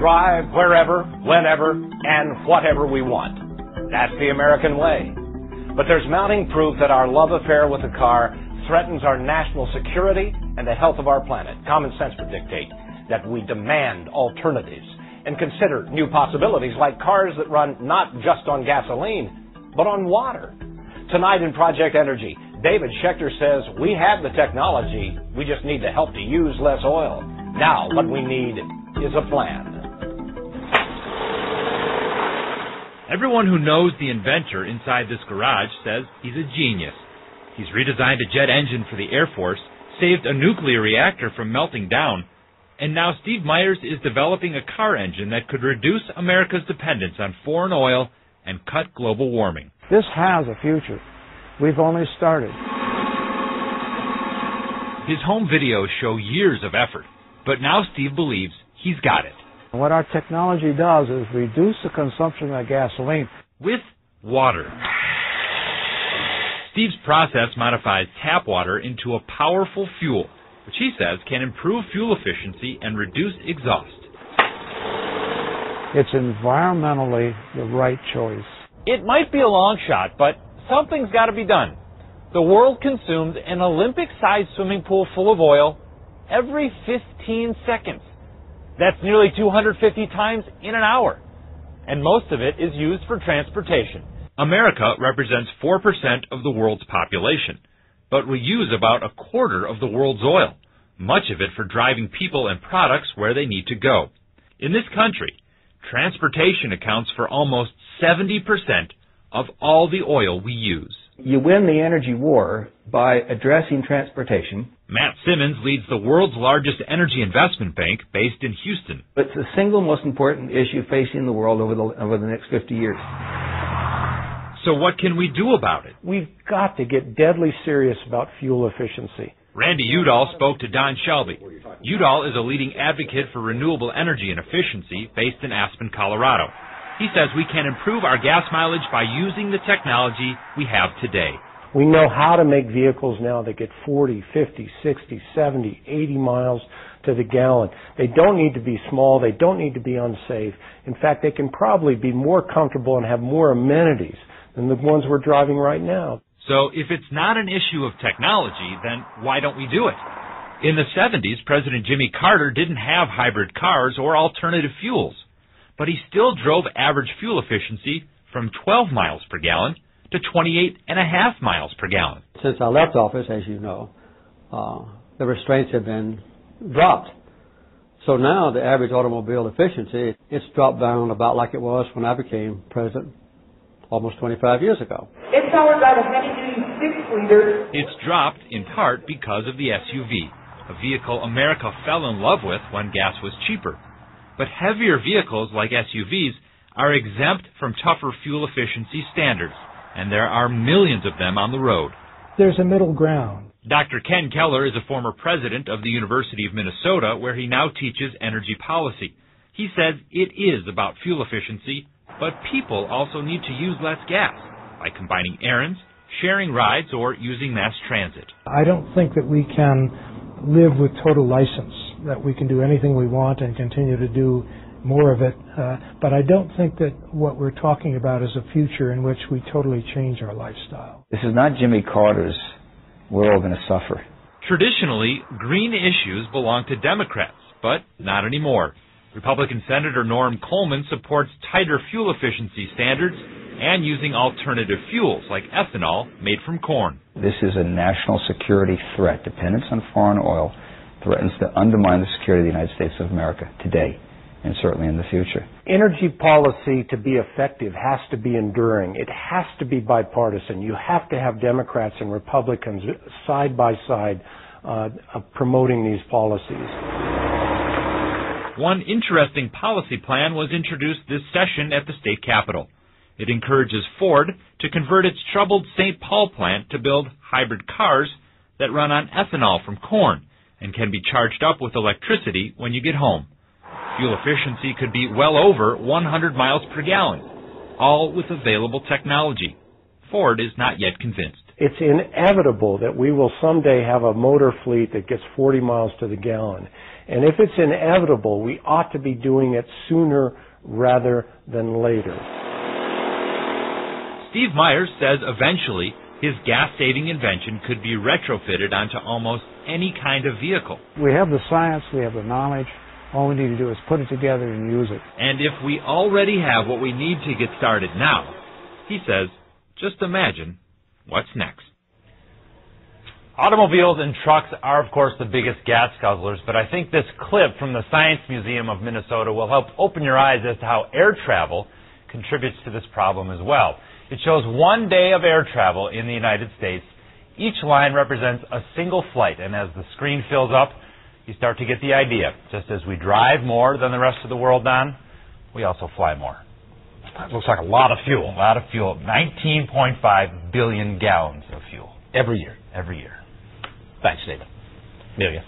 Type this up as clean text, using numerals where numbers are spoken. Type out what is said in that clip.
drive wherever, whenever, and whatever we want. That's the American way. But there's mounting proof that our love affair with the car threatens our national security and the health of our planet. Common sense would dictate that we demand alternatives and consider new possibilities like cars that run not just on gasoline, but on water. Tonight in Project Energy, David Schechter says we have the technology, we just need the help to use less oil. Now, what we need is a plan. Everyone who knows the inventor inside this garage says he's a genius. He's redesigned a jet engine for the Air Force, saved a nuclear reactor from melting down, and now Steve Myers is developing a car engine that could reduce America's dependence on foreign oil and cut global warming. This has a future. We've only started. His home videos show years of effort, but now Steve believes he's got it. What our technology does is reduce the consumption of gasoline with water. Steve's process modifies tap water into a powerful fuel, which he says can improve fuel efficiency and reduce exhaust. It's environmentally the right choice. It might be a long shot, but something's got to be done. The world consumes an Olympic-sized swimming pool full of oil every 15 seconds. That's nearly 250 times in an hour. And most of it is used for transportation. America represents 4% of the world's population, but we use about a quarter of the world's oil, much of it for driving people and products where they need to go. In this country, transportation accounts for almost 70% of all the oil we use. You win the energy war by addressing transportation. Matt Simmons leads the world's largest energy investment bank based in Houston. It's the single most important issue facing the world over the next 50 years. So what can we do about it? We've got to get deadly serious about fuel efficiency. Randy Udall spoke to Don Shelby. Udall is a leading advocate for renewable energy and efficiency based in Aspen, Colorado. He says we can improve our gas mileage by using the technology we have today. We know how to make vehicles now that get 40, 50, 60, 70, 80 miles to the gallon. They don't need to be small. They don't need to be unsafe. In fact, they can probably be more comfortable and have more amenities than the ones we're driving right now. So if it's not an issue of technology, then why don't we do it? In the 70s, President Jimmy Carter didn't have hybrid cars or alternative fuels, but he still drove average fuel efficiency from 12 miles per gallon to 28.5 miles per gallon. Since I left office, as you know, the restraints have been dropped. So now the average automobile efficiency, it's dropped down about like it was when I became president almost 25 years ago. It's powered by the heavy-duty 6-liter. It's dropped in part because of the SUV, a vehicle America fell in love with when gas was cheaper. But heavier vehicles like SUVs are exempt from tougher fuel efficiency standards, and there are millions of them on the road. There's a middle ground. Dr. Ken Keller is a former president of the University of Minnesota, where he now teaches energy policy. He says it is about fuel efficiency, but people also need to use less gas by combining errands, sharing rides, or using mass transit. I don't think that we can live with total license, that we can do anything we want and continue to do more of it. But I don't think that what we're talking about is a future in which we totally change our lifestyle. This is not Jimmy Carter's "we're all going to suffer." Traditionally, green issues belong to Democrats, but not anymore. Republican Senator Norm Coleman supports tighter fuel efficiency standards and using alternative fuels like ethanol made from corn. This is a national security threat. Dependence on foreign oil threatens to undermine the security of the United States of America today and certainly in the future. Energy policy, to be effective, has to be enduring. It has to be bipartisan. You have to have Democrats and Republicans side by side promoting these policies. One interesting policy plan was introduced this session at the state capitol. It encourages Ford to convert its troubled St. Paul plant to build hybrid cars that run on ethanol from corn and can be charged up with electricity when you get home. Fuel efficiency could be well over 100 miles per gallon, all with available technology. Ford is not yet convinced. It's inevitable that we will someday have a motor fleet that gets 40 miles to the gallon. And if it's inevitable, we ought to be doing it sooner rather than later. Steve Myers says eventually his gas-saving invention could be retrofitted onto almost any kind of vehicle. We have the science, we have the knowledge. All we need to do is put it together and use it. And if we already have what we need to get started now, he says, just imagine what's next. Automobiles and trucks are, of course, the biggest gas guzzlers, but I think this clip from the Science Museum of Minnesota will help open your eyes as to how air travel contributes to this problem as well. It shows 1 day of air travel in the United States. Each line represents a single flight, and as the screen fills up, you start to get the idea. Just as we drive more than the rest of the world, Don, we also fly more. It looks like a lot of fuel. 19.5 billion gallons of fuel. Every year. Thanks, David. Amelia.